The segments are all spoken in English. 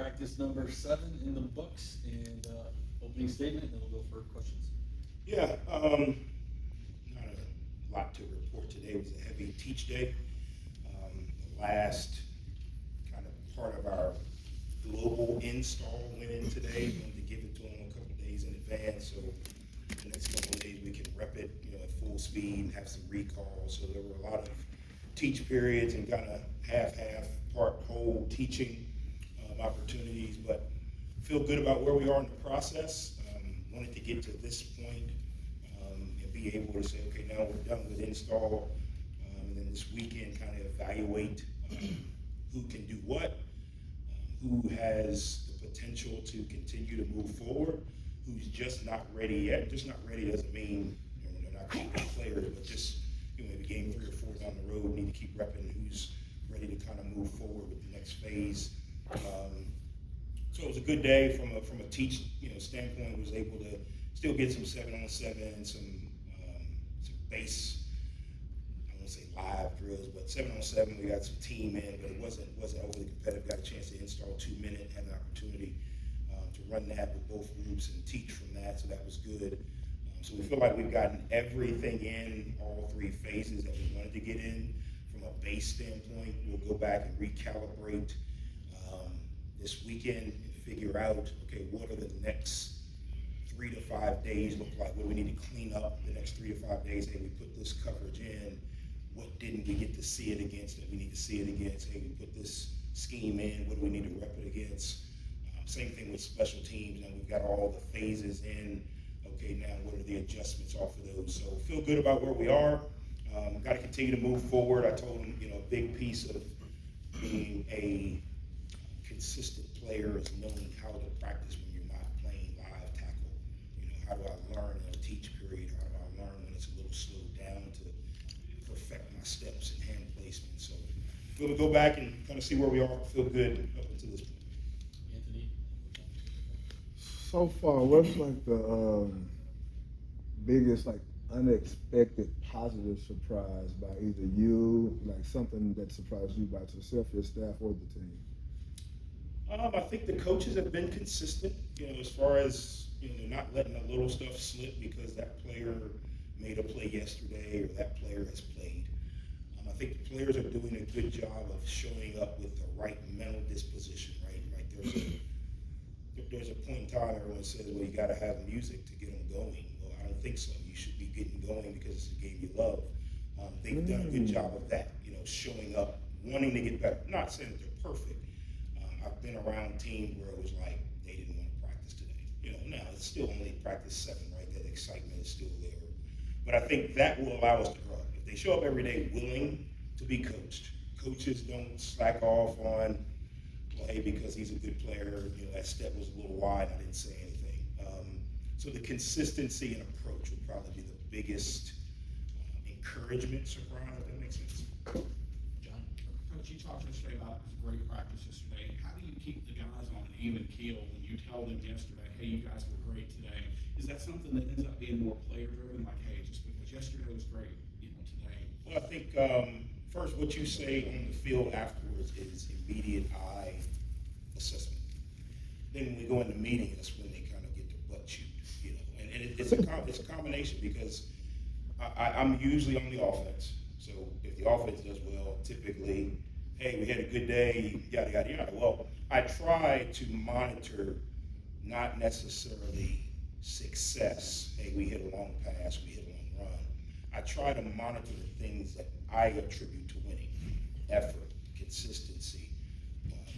practice number 7 in the books, and opening statement, and then we'll go for questions. Yeah, not a lot to report today. It was a heavy teach day. The last kind of part of our global install went in today. We wanted to give it to them a couple days in advance, so the next couple of days we can rep it, at full speed and have some recalls. So there were a lot of teach periods and kind of half, part whole teaching opportunities, but feel good about where we are in the process. Wanted to get to this point and be able to say, okay, now we're done with install, and then this weekend kind of evaluate who can do what, who has the potential to continue to move forward, who's just not ready yet. Just not ready doesn't mean they're not good players, but just maybe game 3 or 4 down the road, need to keep repping who's ready to kind of move forward with the next phase. So it was a good day from a teach standpoint. Was able to still get some 7-on-7, some base, I won't say live drills, but 7-on-7. We got some team in, but it wasn't overly competitive. Got a chance to install 2-minute, had an opportunity to run that with both groups and teach from that, so that was good. So we feel like we've gotten everything in, all 3 phases that we wanted to get in. From a base standpoint, we'll go back and recalibrate this weekend and figure out, okay, what are the next 3 to 5 days look like? What do we need to clean up the next 3 to 5 days? Hey, we put this coverage in. What didn't we get to see it against that we need to see it against? Hey, we put this scheme in. What do we need to rep it against? Same thing with special teams. Now we've got all the phases in. Okay, now what are the adjustments off of those? So feel good about where we are. Got to continue to move forward. I told them, a big piece of being a consistent player is knowing how to practice when you're not playing live tackle. How do I learn in a teach period? How do I learn when it's a little slowed down to perfect my steps and hand placement? So we'll go back and kind of see where we are. Feel good up until this point. Anthony? So far, what's like the biggest unexpected positive surprise by either you, like something that surprised you about yourself, your staff, or the team? I think the coaches have been consistent, as far as, not letting a little stuff slip because that player made a play yesterday or that player has played. I think the players are doing a good job of showing up with the right mental disposition, right? There's a point in time everyone says, well, you got to have music to get them going. Well, I don't think so. You should be getting going because it's a game you love. They've done a good job of that, showing up, wanting to get better. I'm not saying that they're perfect. I've been around teams where it was like they didn't want to practice today. Now it's still only practice 7, right? That excitement is still there. But I think that will allow us to grow. If they show up every day willing to be coached, coaches don't slack off on, well, hey, because he's a good player, that step was a little wide, I didn't say anything. So the consistency and approach would probably be the biggest encouragement surprise, if that makes sense. John? Coach, you talked yesterday about great practice yesterday. How do you keep the guys on an even keel when you tell them yesterday, hey, you guys were great today? Is that something that ends up being more player-driven? Like, hey, just because yesterday was great, today? Well, I think first what you say on the field afterwards is immediate eye assessment. Then when we go in the meeting, that's when they kind of get their butt chewed, And it's a combination because I'm usually on the offense. So if the offense does well, typically, hey, we had a good day, yada, yada, yada. Well, I try to monitor not necessarily success. Hey, we hit a long pass, we hit a long run. I try to monitor the things that I attribute to winning. Effort, consistency,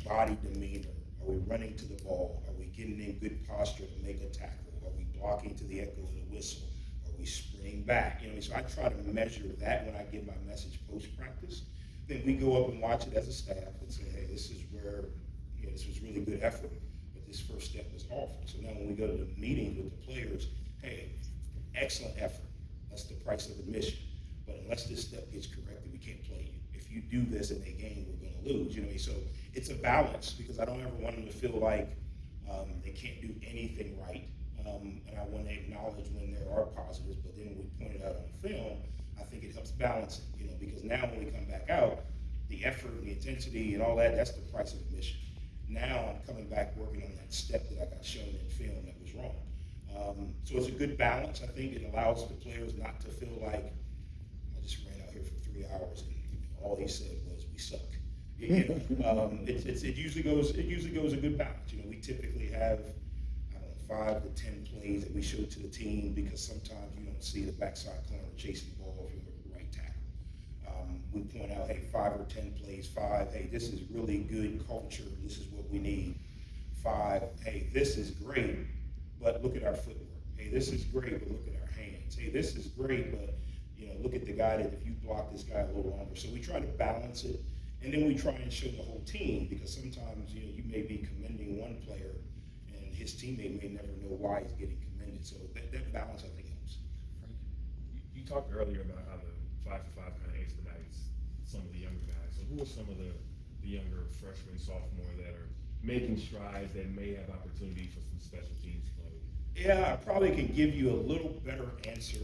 body demeanor. Are we running to the ball? Are we getting in good posture to make a tackle? Are we blocking to the echo of the whistle? Are we sprinting back? So I try to measure that when I give my message post-practice. Then we go up and watch it as a staff and say, hey, this is where, this was really good effort, but this first step was awful. So now when we go to the meetings with the players, hey, excellent effort. That's the price of admission. But unless this step gets corrected, we can't play you. If you do this in a game, we're going to lose. So it's a balance because I don't ever want them to feel like they can't do anything right. And I want to acknowledge when there are positives, but then when we point it out on film, I think it helps balance it, because now when we come back out, the effort and the intensity and all that, that's the price of admission. Now I'm coming back working on that step that I got shown in film that was wrong. So it's a good balance. I think it allows the players not to feel like I just ran out here for 3 hours and all he said was we suck. It usually goes a good balance. We typically have 5 to 10 plays that we show to the team because sometimes you don't see the backside corner chasing the ball if you're the right tackle. We point out, hey, 5 or 10 plays. 5, hey, this is really good culture. This is what we need. 5, hey, this is great, but look at our footwork. Hey, this is great, but look at our hands. Hey, this is great, but look at the guy that if you block this guy a little longer. So we try to balance it, and then we try and show the whole team because sometimes you may be commending one player and his teammate may never know why he's getting commended. So that balance I think helps. Frank, you talked earlier about how the 5-for-5 kind of expedites some of the younger guys. So who are some of the younger freshmen, sophomore that are making strides that may have opportunity for some special teams play? Yeah, I probably can give you a little better answer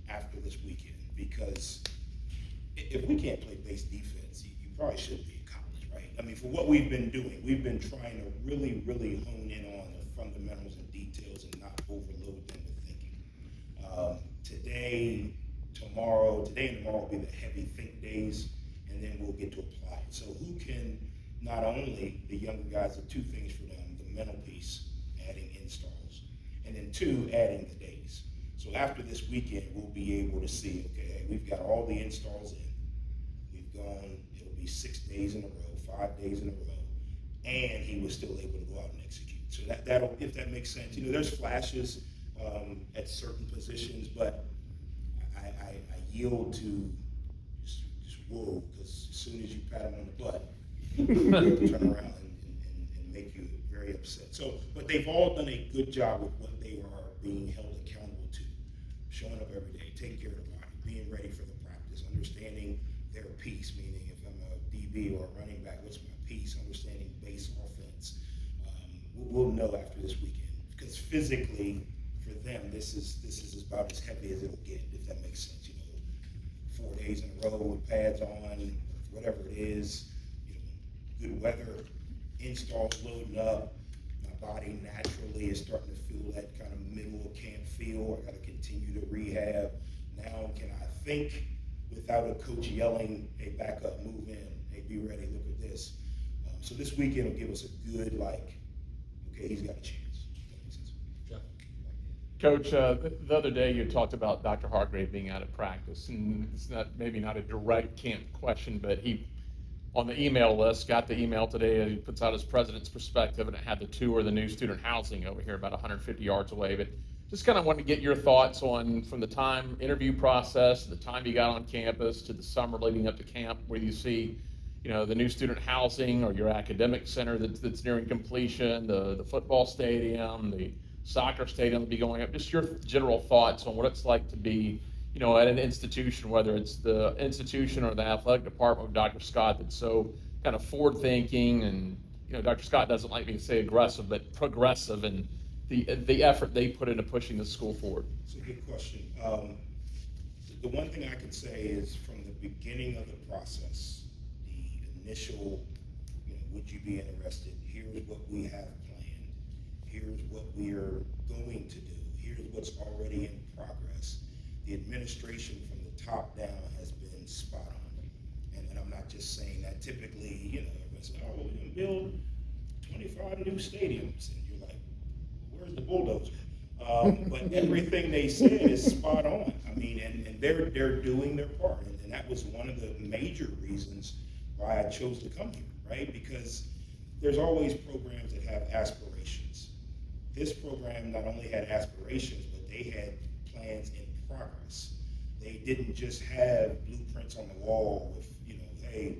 after this weekend because if we can't play base defense, you probably shouldn't be in college, right? I mean, for what we've been doing, we've been trying to really, really hone in on the fundamentals and details and not overload them with thinking. Today and tomorrow will be the heavy think days, and then we'll get to apply it. So who can, not only the younger guys, are 2 things for them, the mental piece, adding installs, and then 2, adding the days. So after this weekend, we'll be able to see, okay, hey, we've got all the installs in. We've gone, it'll be 6 days in a row, 5 days in a row, and he was still able to go out and execute. So that'll, if that makes sense. There's flashes at certain positions, but I yield to just whoa, because as soon as you pat him on the butt, turn around and make you very upset. So, but they've all done a good job with what they are being held accountable to. Showing up every day, taking care of the body, being ready for the practice, understanding their piece, meaning if I'm a DB or a running back, what's my piece, understanding base offense. We'll know after this weekend because physically for them, this is about as heavy as it'll get, if that makes sense. 4 days in a row with pads on, whatever it is, good weather, installs loading up. My body naturally is starting to feel that kind of middle of camp feel. I got to continue to rehab. Now can I think without a coach yelling, hey, back up, move in, hey, be ready, look at this. So this weekend will give us a good, okay, he's got a chance. That makes sense. Jeff? Coach, the other day you talked about Dr. Hargrave being out of practice, and it's maybe not a direct camp question, but he, on the email list, got the email today, he puts out his president's perspective, and it had the tour of the new student housing over here about 150 yards away. But just kind of wanted to get your thoughts on, from the time interview process, the time you got on campus, to the summer leading up to camp, where you see, the new student housing or your academic center that's nearing completion, the football stadium, the soccer stadium to be going up. Just your general thoughts on what it's like to be, at an institution, whether it's the institution or the athletic department of Dr. Scott, that's so kind of forward-thinking, and Dr. Scott doesn't like me to say aggressive, but progressive, and the effort they put into pushing the school forward. It's a good question. The one thing I can say is from the beginning of the process, the initial, would you be interested? Here's what we have planned. Here's what we are going to do. Here's what's already in progress. The administration from the top down has been spot on. And I'm not just saying that. Typically, everyone says, oh, we're going to build 25 new stadiums. And you're like, where's the bulldozer? But everything they said is spot on. I mean, and they're doing their part. And that was one of the major reasons why I chose to come here, right? Because there's always programs that have aspirations. This program not only had aspirations, but they had plans in progress. They didn't just have blueprints on the wall with, hey,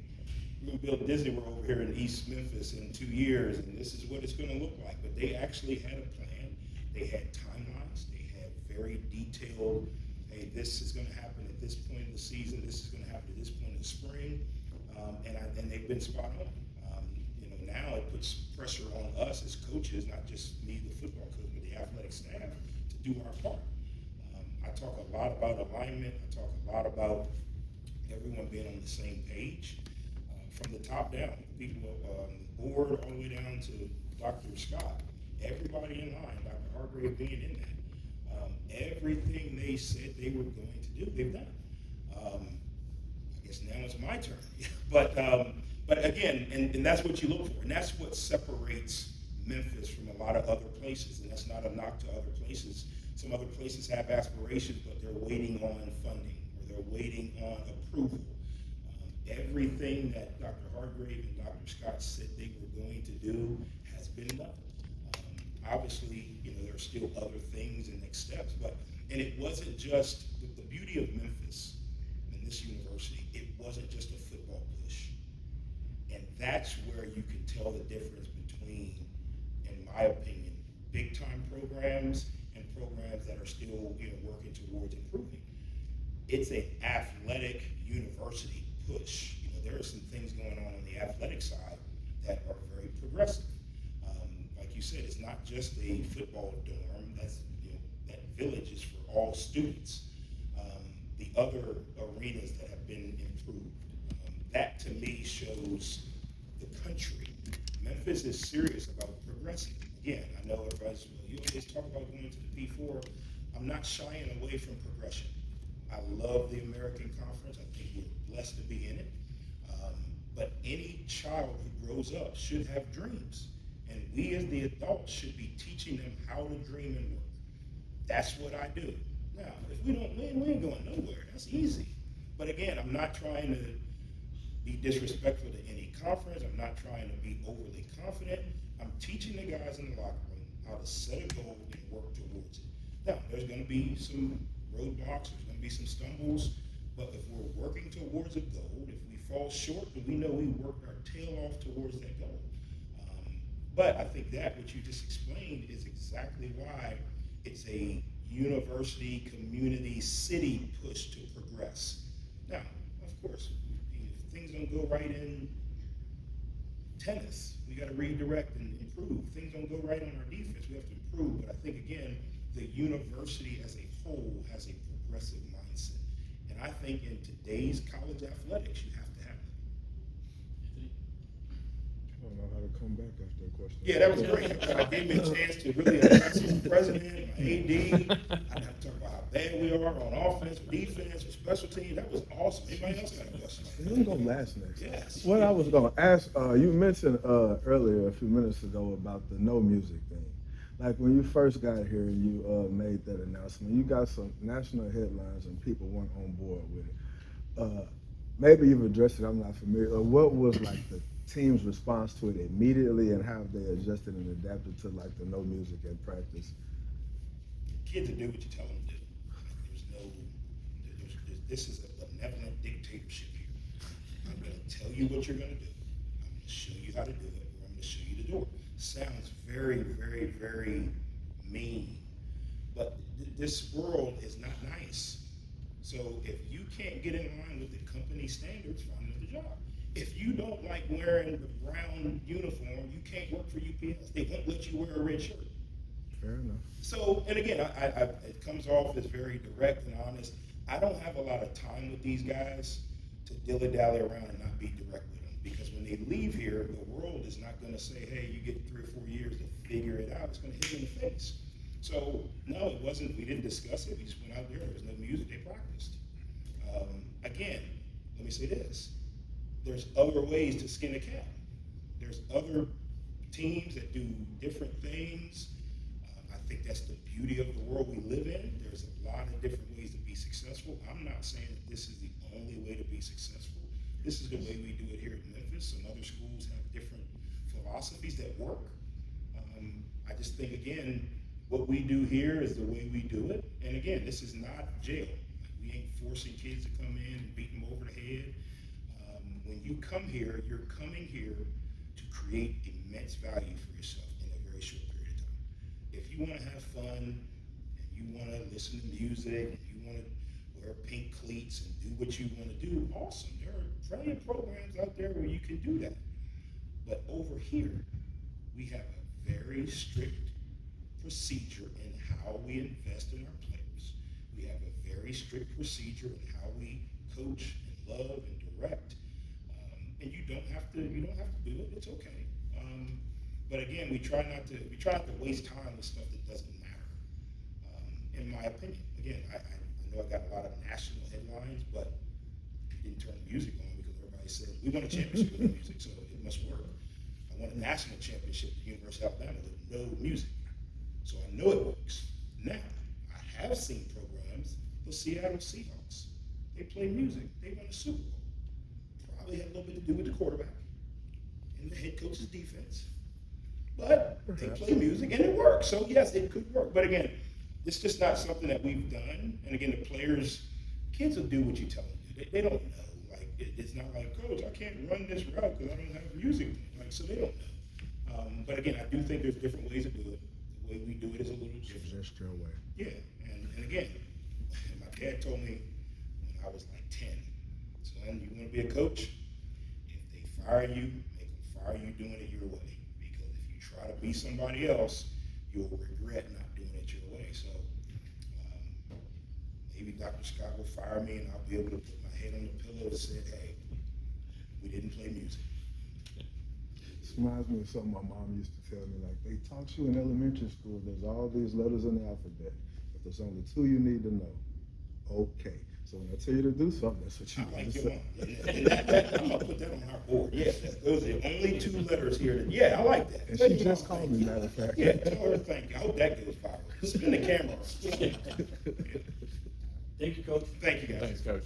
we're going to build Disney World over here in East Memphis in 2 years, and this is what it's going to look like. But they actually had a plan. They had timelines. They had very detailed, hey, this is going to happen at this point in the season. This is going to happen at this point in the spring. And they've been spot on. Now it puts pressure on us as coaches, not just me, the football coach, but the athletic staff, to do our part. I talk a lot about alignment. I talk a lot about everyone being on the same page. from the top down, people on the board all the way down to Dr. Scott, everybody in line, Dr. Hargrave being in that. Everything they said they were going to do, they've done. I guess now it's my turn. But again, and that's what you look for, and that's what separates Memphis from a lot of other places, and that's not a knock to other places. Some other places have aspirations, but they're waiting on funding, or they're waiting on approval. Everything that Dr. Hargrave and Dr. Scott said they were going to do has been done. Obviously, there are still other things and next steps, and it wasn't just, the beauty of Memphis and this university, it wasn't just a football push. And that's where you can tell the difference between, in my opinion, big time programs and programs that are still, working towards improving. It's an athletic university push. There are some things going on the athletic side that are very progressive. Like you said, it's not just a football dorm. That's, that village is for all students. The other arenas that have been improved, that to me shows the country. Memphis is serious about progressing. Again, I know everybody's, you always talk about going to the P4. I'm not shying away from progression. I love the American Conference. I think we're blessed to be in it. But any child who grows up should have dreams. And we as the adults should be teaching them how to dream and work. That's what I do. Now, if we don't win, we ain't going nowhere. That's easy. But again, I'm not trying to be disrespectful to any conference. I'm not trying to be overly confident. I'm teaching the guys in the locker room how to set a goal and work towards it. Now, there's going to be some roadblocks. There's going to be some stumbles. But if we're working towards a goal, if we fall short, then we know we worked our tail off towards that goal. But I think that what you just explained is exactly why it's a university, community, city push to progress. Now, of course, if things don't go right in tennis, we got to redirect and improve. Things don't go right on our defense, we have to improve. But I think, again, the university as a whole has a progressive mindset. And I think in today's college athletics, you have to have it. I don't know how to come back after a question. Yeah, that was great. I gave me a chance to really address the president, my AD. I didn't have to talk about how bad we are on offense, or defense, or special teams. That was awesome. Anybody else got a question? Who's going to last next? Yes. What I was going to ask, you mentioned earlier, a few minutes ago, about the no music thing. Like when you first got here and you made that announcement, you got some national headlines and people weren't on board with it. Maybe you've addressed it, I'm not familiar. What was like the team's response to it immediately, and how have they adjusted and adapted to like the no music in practice? Kids will do what you tell them to do. This is a benevolent dictatorship here. I'm going to tell you what you're going to do. I'm going to show you how to do it, or I'm going to show you the door. Sounds very, very, very mean, but this world is not nice. So if you can't get in line with the company standards, find another job. If you don't like wearing the brown uniform, you can't work for UPS. They won't let you wear a red shirt. Fair enough. So, and again, it comes off as very direct and honest. I don't have a lot of time with these guys to dilly-dally around and not be direct with them, because when they leave here, the world is not going to say, hey, you get 3 or 4 years to figure it out. It's going to hit you in the face. So, no, it wasn't, we didn't discuss it. We just went out there. There was no music. They practiced. Again, let me say this. There's other ways to skin a cat. There's other teams that do different things. I think that's the beauty of the world we live in. There's a lot of different ways to be successful. I'm not saying that this is the only way to be successful. This is the way we do it here at Memphis. Some other schools have different philosophies that work. I just think, again, what we do here is the way we do it. And again, this is not jail. We ain't forcing kids to come in and beat them over the head. When you come here, you're coming here to create immense value for yourself in a very short period of time. If you want to have fun, and you want to listen to music, and you want to wear pink cleats and do what you want to do, awesome. There are plenty of programs out there where you can do that. But over here, we have a very strict procedure in how we invest in our players. We have a very strict procedure in how we coach and love and direct. And you don't you don't have to do it. It's okay. But again, we try not to waste time with stuff that doesn't matter. In my opinion, again, I know I got a lot of national headlines, but we didn't turn the music on because everybody said we won a championship with no music, so it must work. I won a national championship at the University of Alabama with no music, so I know it works. Now, I have seen programs, the Seattle Seahawks. They play music. They won the Super Bowl. Probably had a little bit to do with the quarterback and the head coach's defense. But they play music and it works. So yes, it could work. But again, it's just not something that we've done. And again, the players, kids will do what you tell them to do. They don't know. Like it's not like, coach, I can't run this route because I don't have music. Like so, they don't know. But again, I do think there's different ways to do it. The way we do it is a little different. That's your way. Yeah, and again, my dad told me when I was like 10, son, you want to be a coach? If they fire you, make them fire you doing it your way. Because if you try to be somebody else, you'll regret not doing it your way. So maybe Dr. Scott will fire me and I'll be able to put my head on the pillow and say, hey, we didn't play music. This reminds me of something my mom used to tell me, like, they taught you in elementary school, there's all these letters in the alphabet, but there's only 2 you need to know. Okay. So when I tell you to do something, that's what you I want like to your say. mom. I'm gonna put that on our board. Yeah, those are the only 2 letters here. Yeah, I like that. And Tell she your just mom called thank me, you. matter of fact. Yeah, tell her thank you. I hope that goes viral. Spin the camera. Thank you, Coach. Thank you, guys. Thanks, Coach.